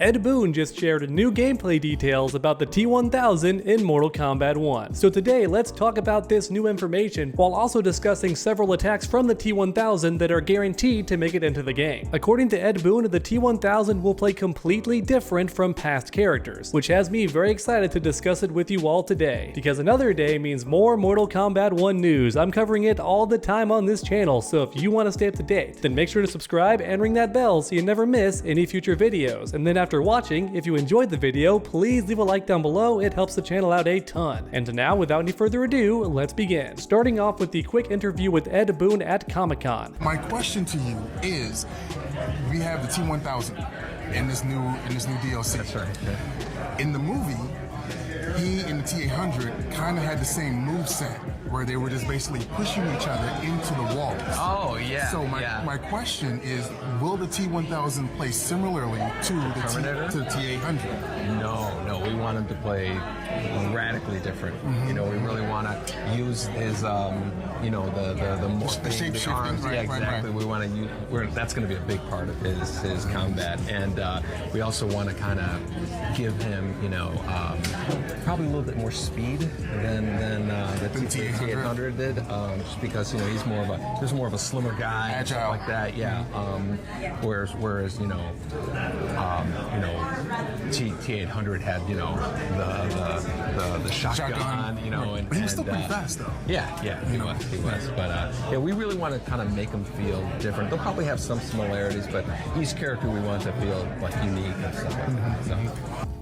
Ed Boon just shared new gameplay details about the T1000 in Mortal Kombat 1. So today, let's talk about this new information while also discussing several attacks from the T1000 that are guaranteed to make it into the game. According to Ed Boon, the T1000 will play completely different from past characters, which has me very excited to discuss it with you all today. Because another day means more Mortal Kombat 1 news. I'm covering it all the time on this channel, so if you want to stay up to date, then make sure to subscribe and ring that bell so you never miss any future videos. And then after watching, if you enjoyed the video, please leave a like down below, it helps the channel out a ton. And now, without any further ado, let's begin. Starting off with the quick interview with Ed Boon at Comic-Con. My question to you is, we have the T1000 in this new DLC. That's right. Yeah. In the movie, he and the T800 kind of had the same moveset, where they were just basically pushing each other into the walls. Oh, yeah. So my question is, will the T1000 play similarly to the T800? No, we want him to play radically different. Mm-hmm. You know, we really want to use his, the shape shifting. arms. Right, yeah, exactly. Right. We want to use. That's going to be a big part of his combat, and we also want to kind of give him, probably a little bit more speed than the T800 did, just because he's more of a slimmer guy, agile, and stuff like that. Yeah. Whereas T800 had the shotgun, But he was still pretty fast though. Yeah, he was. But we really want to kind of make him feel different. They'll probably have some similarities, but each character we want to feel like unique and stuff like that. So.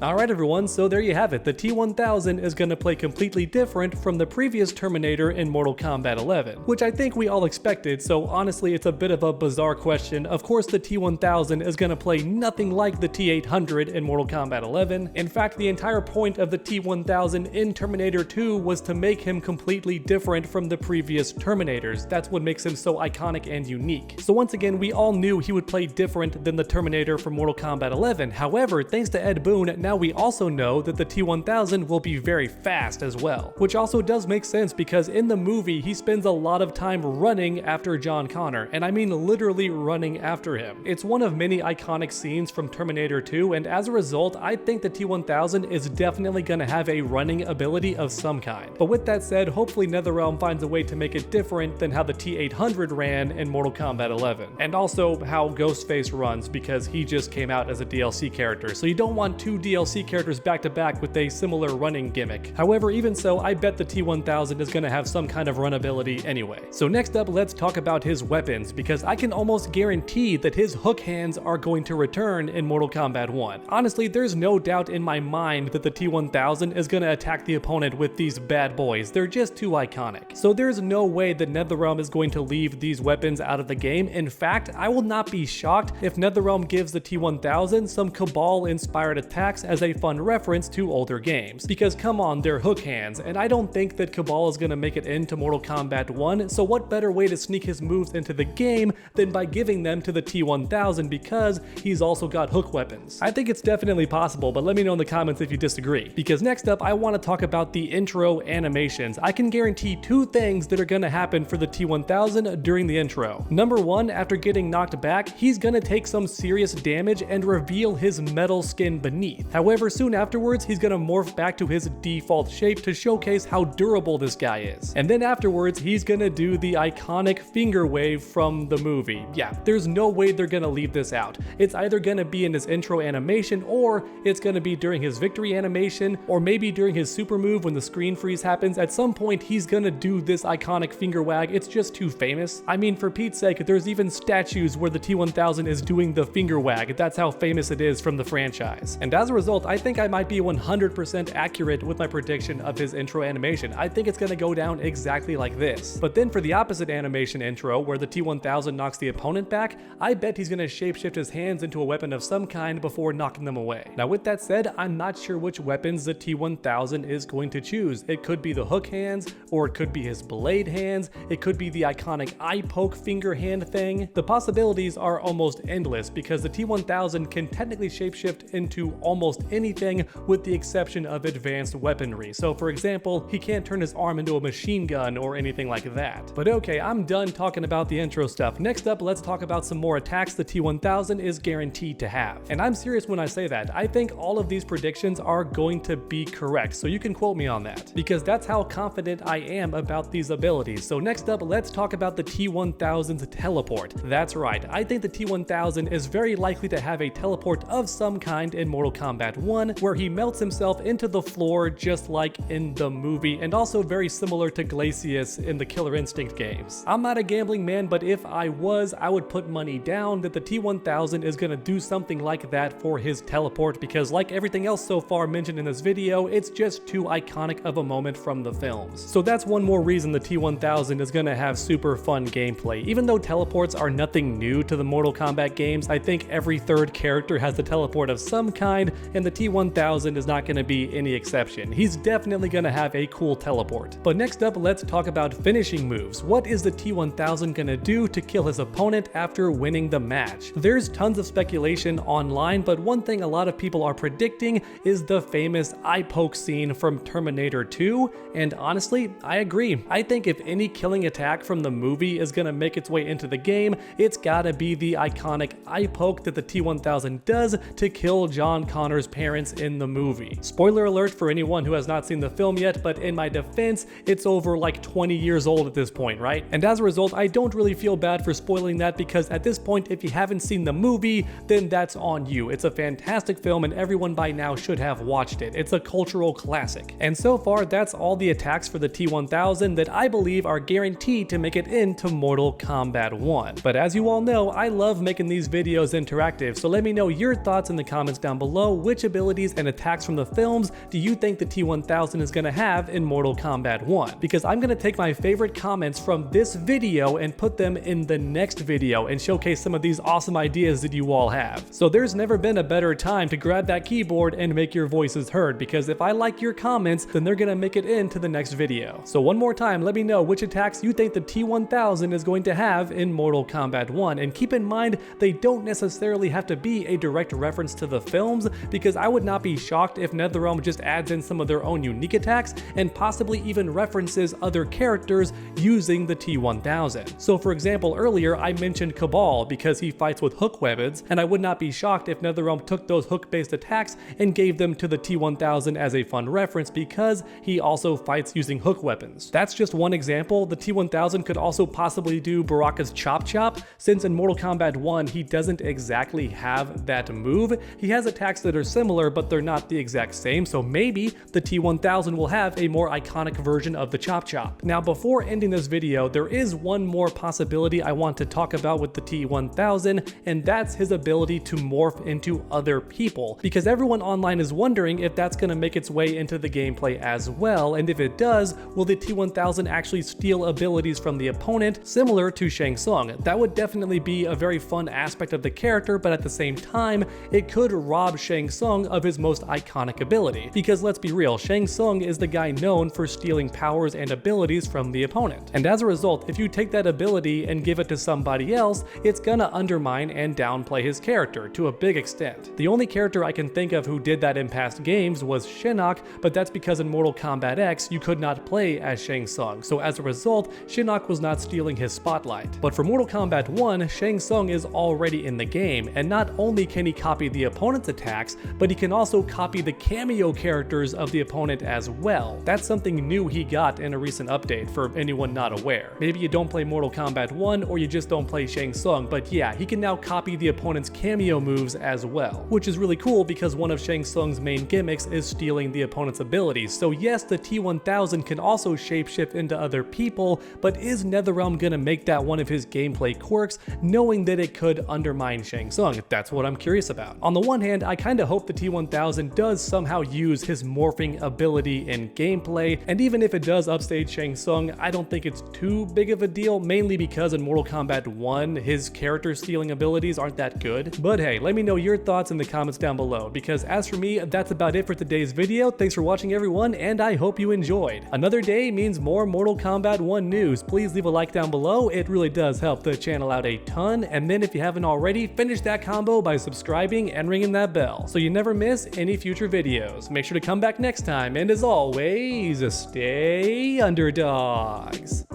Alright everyone, so there you have it. The T1000 is going to play completely different from the previous Terminator in Mortal Kombat 11, which I think we all expected, so honestly it's a bit of a bizarre question. Of course the T1000 is going to play nothing like the T800 in Mortal Kombat 11. In fact, the entire point of the T1000 in Terminator 2 was to make him completely different from the previous Terminators. That's what makes him so iconic and unique. So once again, we all knew he would play different than the Terminator from Mortal Kombat 11. However, thanks to Ed Boon, now we also know that the T1000 will be very fast as well, which also does make sense because in the movie he spends a lot of time running after John Connor, and I mean literally running after him. It's one of many iconic scenes from Terminator 2, and as a result I think the T1000 is definitely going to have a running ability of some kind. But with that said, hopefully NetherRealm finds a way to make it different than how the T800 ran in Mortal Kombat 11, and also how Ghostface runs, because he just came out as a DLC character, so you don't want two DLC characters back to back with a similar running gimmick. However, even so, I bet the T1000 is going to have some kind of run ability anyway. So next up, let's talk about his weapons, because I can almost guarantee that his hook hands are going to return in Mortal Kombat 1. Honestly, there's no doubt in my mind that the T1000 is going to attack the opponent with these bad boys. They're just too iconic. So there's no way that NetherRealm is going to leave these weapons out of the game. In fact, I will not be shocked if NetherRealm gives the T1000 some Cabal-inspired attacks as a fun reference to older games. Because come on, they're hook hands, and I don't think that Cabal is going to make it into Mortal Kombat 1, so what better way to sneak his moves into the game than by giving them to the T1000, because he's also got hook weapons. I think it's definitely possible, but let me know in the comments if you disagree. Because next up, I want to talk about the intro animations. I can guarantee two things that are going to happen for the T1000 during the intro. Number one, after getting knocked back, he's going to take some serious damage and reveal his metal skin beneath. However, soon afterwards, he's going to morph back to his default shape to showcase how durable this guy is. And then afterwards, he's going to do the iconic finger wave from the movie. Yeah, there's no way they're going to leave this out. It's either going to be in his intro animation, or it's going to be during his victory animation, or maybe during his super move when the screen freeze happens. At some point, he's going to do this iconic finger wag. It's just too famous. I mean, for Pete's sake, there's even statues where the T1000 is doing the finger wag. That's how famous it is from the franchise. And as a result, I think I might be 100% accurate with my prediction of his intro animation. I think it's going to go down exactly like this. But then for the opposite animation intro, where the T1000 knocks the opponent back, I bet he's going to shapeshift his hands into a weapon of some kind before knocking them away. gameplay. Now with that said, I'm not sure which weapons the T1000 is going to choose. It could be the hook hands, or it could be his blade hands, it could be the iconic eye poke finger hand thing. The possibilities are almost endless because the T1000 can technically shapeshift into almost anything with the exception of advanced weaponry. So for example, he can't turn his arm into a machine gun or anything like that. But okay, I'm done talking about the intro stuff. Next up, let's talk about some more attacks the T1000 is guaranteed to have. And I'm serious when I say that. I think all of these predictions are going to be correct, so you can quote me on that, because that's how confident I am about these abilities. So next up, let's talk about the T1000's teleport. That's right, I think the T1000 is very likely to have a teleport of some kind in Mortal Kombat 1, where he melts himself into the floor just like in the movie, and also very similar to Glacius in the Killer Instinct games. I'm not a gambling man, but if I was, I would put money down that the T1000 is gonna do something like that for his teleport, because like everything else so far mentioned in this video, it's just too iconic of a moment from the films. So that's one more reason the T1000 is gonna have super fun gameplay. Even though teleports are nothing new to the Mortal Kombat games, I think every third character has a teleport of some kind, and the T1000 is not gonna be any exception. He's definitely gonna have a cool teleport. But next up, let's talk about finishing moves. What is the T1000 gonna do to kill his opponent after winning the match? There's tons of speculation online, but one thing a lot of people are predicting is the famous eye poke scene from Terminator 2, and honestly, I agree. I think if any killing attack from the movie is gonna make its way into the game, it's gotta be the iconic eye poke that the T1000 does to kill John Connor's parents in the movie. Spoiler alert for anyone who has not seen the film yet, but in my defense, it's over like 20 years old at this point, right? And as a result, I don't really feel bad for spoiling that, because at this point, if you haven't seen the movie, then that's on you. It's a fantastic film and everyone by now should have watched it. It's a cultural classic. And so far, that's all the attacks for the T1000 that I believe are guaranteed to make it into Mortal Kombat 1. But as you all know, I love making these videos interactive, so let me know your thoughts in the comments down below. Which abilities and attacks from the films do you think the T1000 is gonna have in Mortal Kombat 1? Because I'm gonna take my favorite comments from this video and put them in the next video and showcase some of these awesome ideas that you all have. So there's never been a better time to grab that keyboard and make your voices heard, because if I like your comments, then they're gonna make it into the next video. So one more time, let me know which attacks you think the T1000 is going to have in Mortal Kombat 1, and keep in mind they don't necessarily have to be a direct reference to the films, because I would not be shocked if NetherRealm just adds in some of their own unique attacks and possibly even references other characters using the T1000. So for example, earlier I mentioned Cabal because he fights with hook weapons, and I would not be shocked if NetherRealm took those hook-based attacks and gave them to the T1000 as a fun reference, because he also fights using hook weapons. That's just one example. The T1000 could also possibly do Baraka's Chop Chop, since in Mortal Kombat 1 he doesn't exactly have that move. He has attacks that are similar, but they're not the exact same, so maybe the T1000 will have a more iconic version of the Chop Chop. Now before ending this video, there is one more possibility I want to talk about with the T1000, and that's his ability to morph into other people, because everyone online is wondering if that's going to make its way into the gameplay as well, and if it does, will the T1000 actually steal abilities from the opponent similar to Shang Tsung? That would definitely be a very fun aspect of the character, but at the same time, it could rob Shang Tsung of his most iconic ability, because let's be real, Shang Tsung is the guy known for stealing powers and abilities from the opponent. And as a result, if you take that ability and give it to somebody else, it's gonna undermine and downplay his character to a big extent. The only character I can think of who did that in past games was Shinnok, but that's because in Mortal Kombat X you could not play as Shang Tsung, so as a result, Shinnok was not stealing his spotlight. But for Mortal Kombat 1, Shang Tsung is already in the game, and not only can he copy the opponent's attacks, but he can also copy the cameo characters of the opponent as well. That's something new he got in a recent update for anyone not aware. Maybe you don't play Mortal Kombat 1 or you just don't play Shang Tsung, but yeah, he can now copy the opponent's cameo moves as well, which is really cool because one of Shang Tsung's main gimmicks is stealing the opponent's abilities. So yes, the T1000 can also shapeshift into other people, but is NetherRealm gonna make that one of his gameplay quirks, knowing that it could undermine Shang Tsung? That's what I'm curious about. On the one hand, I kinda hope the T1000 does somehow use his morphing ability in gameplay, and even if it does upstage Shang Tsung, I don't think it's too big of a deal, mainly because in Mortal Kombat 1, his character stealing abilities aren't that good. But hey, let me know your thoughts in the comments comments down below, because as for me, that's about it for today's video. Thanks for watching everyone, and I hope you enjoyed. Another day means more Mortal Kombat 1 news. Please leave a like down below, it really does help the channel out a ton, and then if you haven't already, finish that combo by subscribing and ringing that bell so you never miss any future videos. Make sure to come back next time, and as always, stay underdogs.